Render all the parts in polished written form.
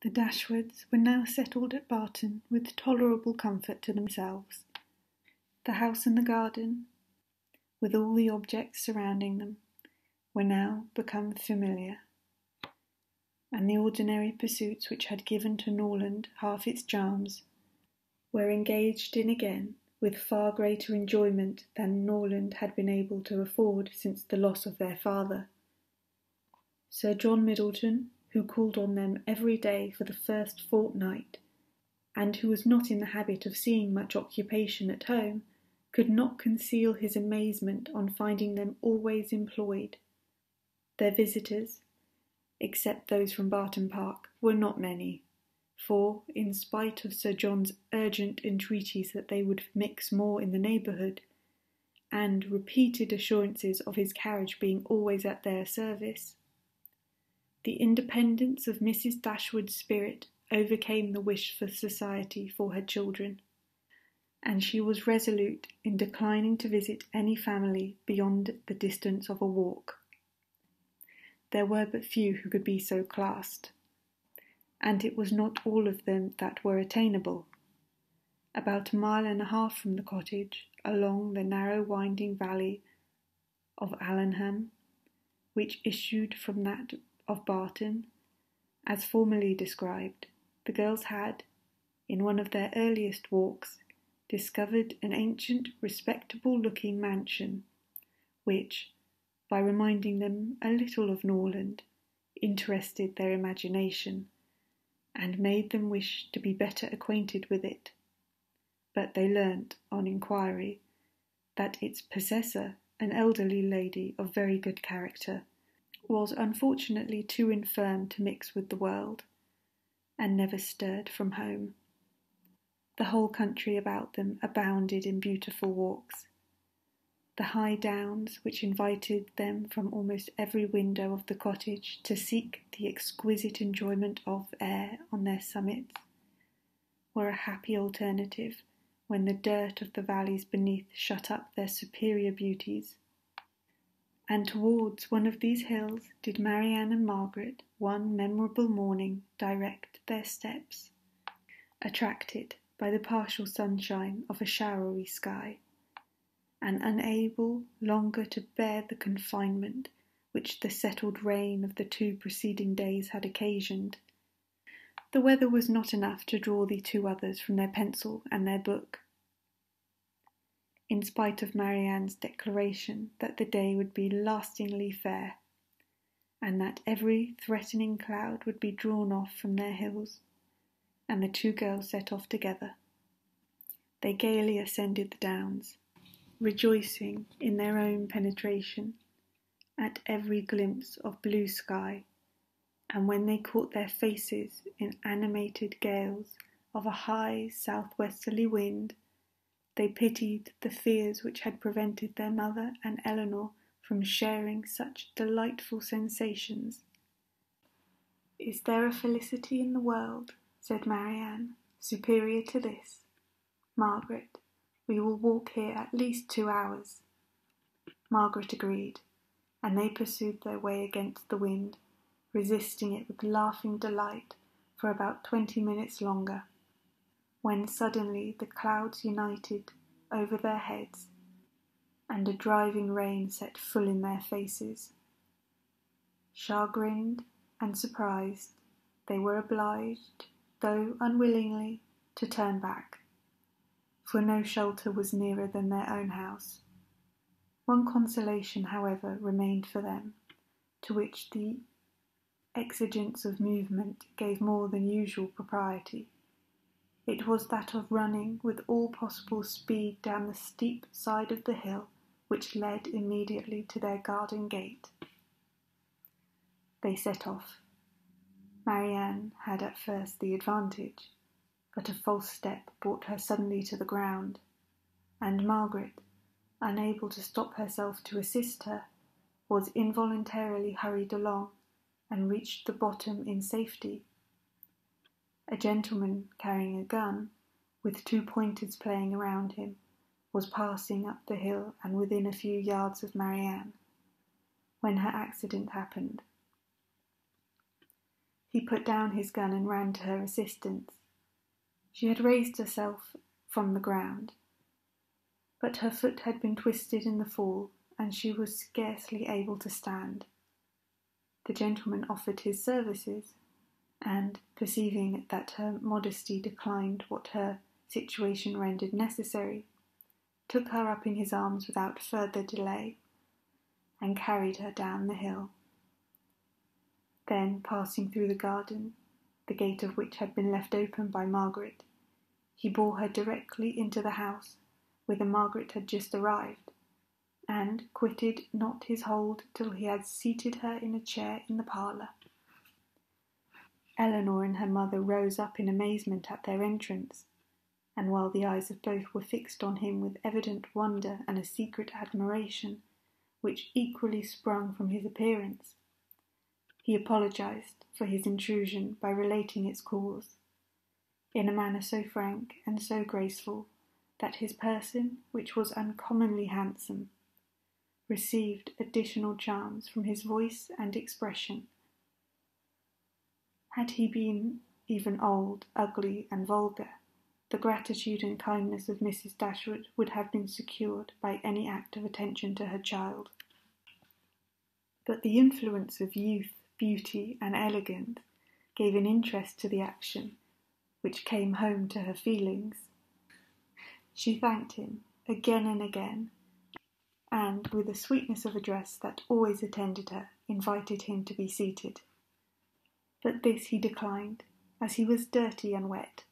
The Dashwoods were now settled at Barton with tolerable comfort to themselves. The house and the garden, with all the objects surrounding them, were now become familiar, and the ordinary pursuits which had given to Norland half its charms were engaged in again with far greater enjoyment than Norland had been able to afford since the loss of their father. Sir John Middleton, who called on them every day for the first fortnight, and who was not in the habit of seeing much occupation at home, could not conceal his amazement on finding them always employed. Their visitors, except those from Barton Park, were not many, for, in spite of Sir John's urgent entreaties that they would mix more in the neighbourhood, and repeated assurances of his carriage being always at their service, the independence of Mrs. Dashwood's spirit overcame the wish for society for her children, and she was resolute in declining to visit any family beyond the distance of a walk. There were but few who could be so classed, and it was not all of them that were attainable. About 1.5 miles from the cottage, along the narrow winding valley of Allenham, which issued from that of Barton, as formerly described, the girls had, in one of their earliest walks, discovered an ancient, respectable-looking mansion, which, by reminding them a little of Norland, interested their imagination, and made them wish to be better acquainted with it. But they learnt, on inquiry, that its possessor, an elderly lady of very good character, was unfortunately too infirm to mix with the world, and never stirred from home. The whole country about them abounded in beautiful walks. The high downs, which invited them from almost every window of the cottage to seek the exquisite enjoyment of air on their summits, were a happy alternative when the dirt of the valleys beneath shut up their superior beauties. And towards one of these hills did Marianne and Margaret one memorable morning direct their steps, attracted by the partial sunshine of a showery sky, and unable longer to bear the confinement which the settled rain of the 2 preceding days had occasioned. The weather was not enough to draw the 2 others from their pencil and their book, in spite of Marianne's declaration that the day would be lastingly fair, and that every threatening cloud would be drawn off from their hills, and the 2 girls set off together. They gaily ascended the downs, rejoicing in their own penetration at every glimpse of blue sky, and when they caught their faces in animated gales of a high southwesterly wind, they pitied the fears which had prevented their mother and Eleanor from sharing such delightful sensations. "Is there a felicity in the world," said Marianne, "superior to this? Margaret, we will walk here at least 2 hours." Margaret agreed, and they pursued their way against the wind, resisting it with laughing delight for about 20 minutes longer, when suddenly the clouds united over their heads, and a driving rain set full in their faces. Chagrined and surprised, they were obliged, though unwillingly, to turn back, for no shelter was nearer than their own house. One consolation, however, remained for them, to which the exigence of movement gave more than usual propriety. It was that of running with all possible speed down the steep side of the hill which led immediately to their garden gate. They set off. Marianne had at first the advantage, but a false step brought her suddenly to the ground, and Margaret, unable to stop herself to assist her, was involuntarily hurried along, and reached the bottom in safety. A gentleman carrying a gun, with 2 pointers playing around him, was passing up the hill and within a few yards of Marianne, when her accident happened. He put down his gun and ran to her assistance. She had raised herself from the ground, but her foot had been twisted in the fall, and she was scarcely able to stand. The gentleman offered his services, and, perceiving that her modesty declined what her situation rendered necessary, took her up in his arms without further delay, and carried her down the hill. Then, passing through the garden, the gate of which had been left open by Margaret, he bore her directly into the house, whither Margaret had just arrived, and quitted not his hold till he had seated her in a chair in the parlour. Eleanor and her mother rose up in amazement at their entrance, and while the eyes of both were fixed on him with evident wonder and a secret admiration, which equally sprung from his appearance, he apologized for his intrusion by relating its cause, in a manner so frank and so graceful that his person, which was uncommonly handsome, received additional charms from his voice and expression. Had he been even old, ugly, and vulgar, the gratitude and kindness of Mrs. Dashwood would have been secured by any act of attention to her child. But the influence of youth, beauty, and elegance gave an interest to the action which came home to her feelings. She thanked him again and again, and, with the sweetness of address that always attended her, invited him to be seated. But this he declined, as he was dirty and wet.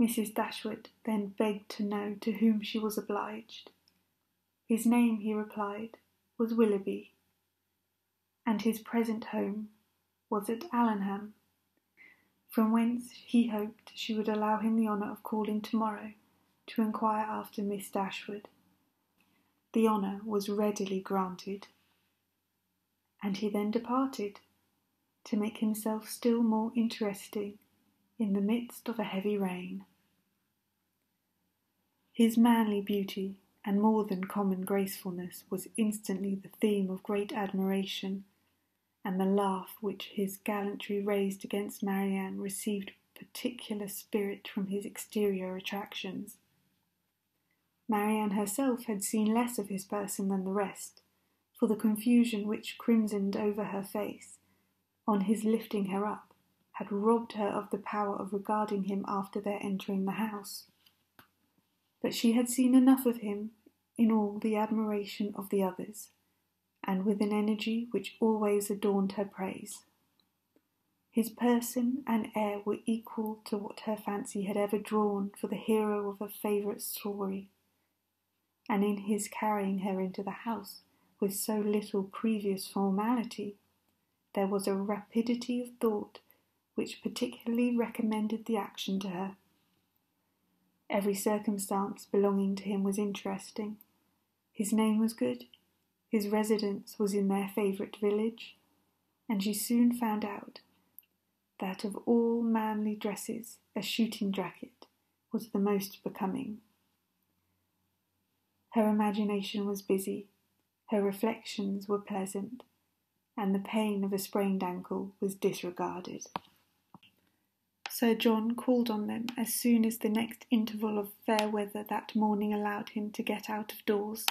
Mrs. Dashwood then begged to know to whom she was obliged. His name, he replied, was Willoughby, and his present home was at Allenham, from whence he hoped she would allow him the honour of calling tomorrow to inquire after Miss Dashwood. The honour was readily granted, and he then departed, to make himself still more interesting in the midst of a heavy rain. His manly beauty and more than common gracefulness was instantly the theme of great admiration, and the laugh which his gallantry raised against Marianne received particular spirit from his exterior attractions. Marianne herself had seen less of his person than the rest, for the confusion which crimsoned over her face, on his lifting her up, had robbed her of the power of regarding him after their entering the house. But she had seen enough of him in all the admiration of the others, and with an energy which always adorned her praise. His person and air were equal to what her fancy had ever drawn for the hero of a favourite story, and in his carrying her into the house with so little previous formality, there was a rapidity of thought which particularly recommended the action to her. Every circumstance belonging to him was interesting. His name was good, his residence was in their favourite village, and she soon found out that of all manly dresses a shooting jacket was the most becoming. Her imagination was busy, her reflections were pleasant, and the pain of a sprained ankle was disregarded. Sir John called on them as soon as the next interval of fair weather that morning allowed him to get out of doors,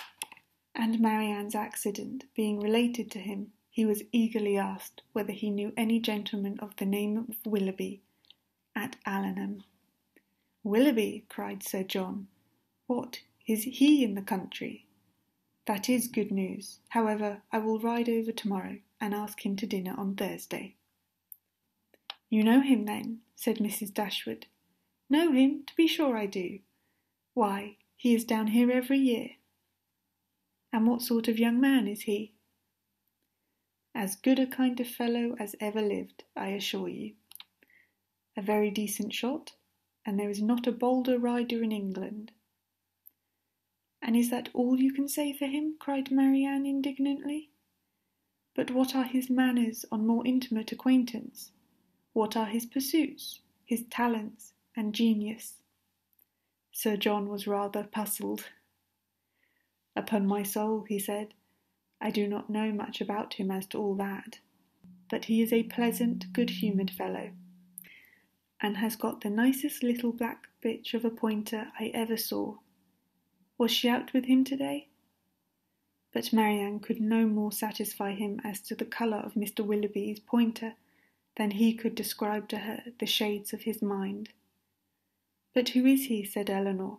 and Marianne's accident being related to him, he was eagerly asked whether he knew any gentleman of the name of Willoughby at Allenham. "Willoughby!" cried Sir John. "What, is he in the country? That is good news. However, I will ride over tomorrow and ask him to dinner on Thursday." "You know him, then?" said Mrs. Dashwood. "Know him? To be sure I do. Why, he is down here every year." "And what sort of young man is he?" "As good a kind of fellow as ever lived, I assure you. A very decent shot, and there is not a bolder rider in England." "And is that all you can say for him?" cried Marianne indignantly. "But what are his manners on more intimate acquaintance? What are his pursuits, his talents, and genius?" Sir John was rather puzzled. "Upon my soul," he said, "I do not know much about him as to all that. but he is a pleasant, good-humoured fellow, and has got the nicest little black bitch of a pointer I ever saw. Was she out with him today? But Marianne could no more satisfy him as to the colour of Mr. Willoughby's pointer than he could describe to her the shades of his mind. "But who is he?" said Eleanor.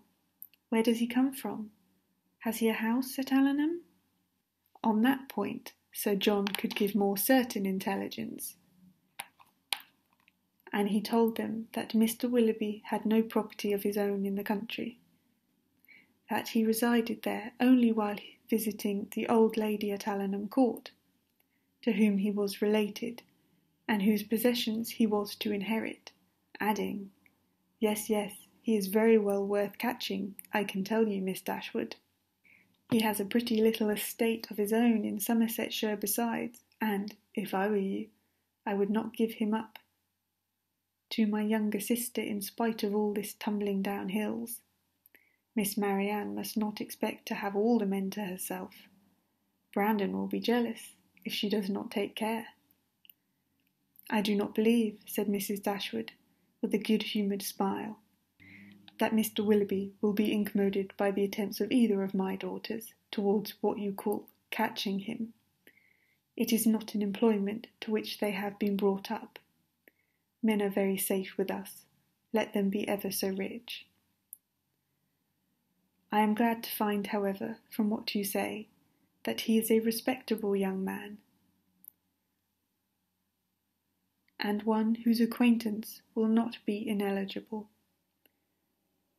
"Where does he come from? Has he a house at Allenham?" On that point Sir John could give more certain intelligence, and he told them that Mr. Willoughby had no property of his own in the country, that he resided there only while visiting the old lady at Allenham Court, to whom he was related, and whose possessions he was to inherit, adding, "Yes, he is very well worth catching, I can tell you, Miss Dashwood. He has a pretty little estate of his own in Somersetshire besides, and, if I were you, I would not give him up to my younger sister in spite of all this tumbling down hills. Miss Marianne must not expect to have all the men to herself. Brandon will be jealous if she does not take care." "I do not believe," said Mrs. Dashwood, with a good-humoured smile, "that Mr. Willoughby will be incommoded by the attempts of either of my daughters towards what you call catching him. It is not an employment to which they have been brought up. Men are very safe with us, let them be ever so rich. I am glad to find, however, from what you say, that he is a respectable young man, and one whose acquaintance will not be ineligible.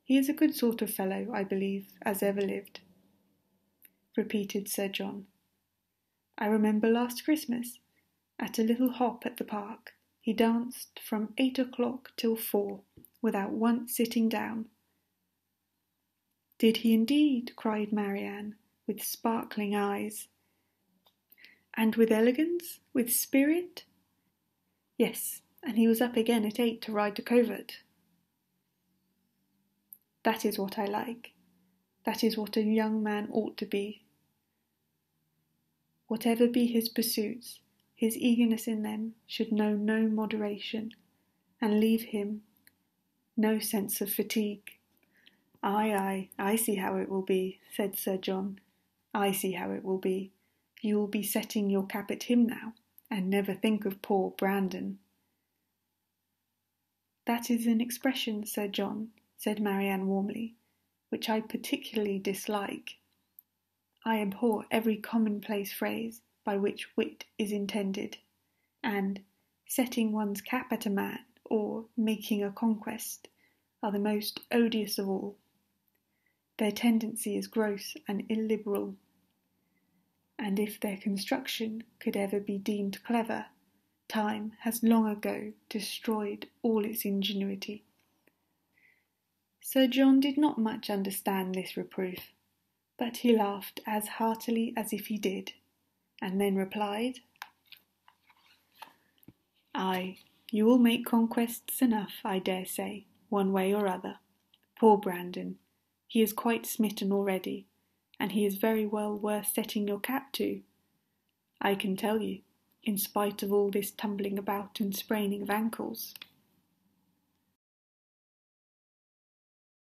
He is a good sort of fellow, I believe, as ever lived," repeated Sir John. "I remember last Christmas, at a little hop at the park, he danced from 8 o'clock till 4, without once sitting down." "Did he indeed?" cried Marianne, with sparkling eyes. "And with elegance? With spirit?" "Yes, and he was up again at 8 to ride the covert." "That is what I like. That is what a young man ought to be. Whatever be his pursuits, his eagerness in them should know no moderation, and leave him no sense of fatigue." Ay, I see how it will be," said Sir John. "I see how it will be. You will be setting your cap at him now, and never think of poor Brandon." "That is an expression, Sir John," said Marianne warmly, "which I particularly dislike. I abhor every commonplace phrase by which wit is intended, and setting one's cap at a man, or making a conquest, are the most odious of all. Their tendency is gross and illiberal, and if their construction could ever be deemed clever, time has long ago destroyed all its ingenuity." Sir John did not much understand this reproof, but he laughed as heartily as if he did, and then replied, "Ay, you will make conquests enough, I dare say, one way or other. Poor Brandon, he is quite smitten already, and he is very well worth setting your cap to, I can tell you, in spite of all this tumbling about and spraining of ankles."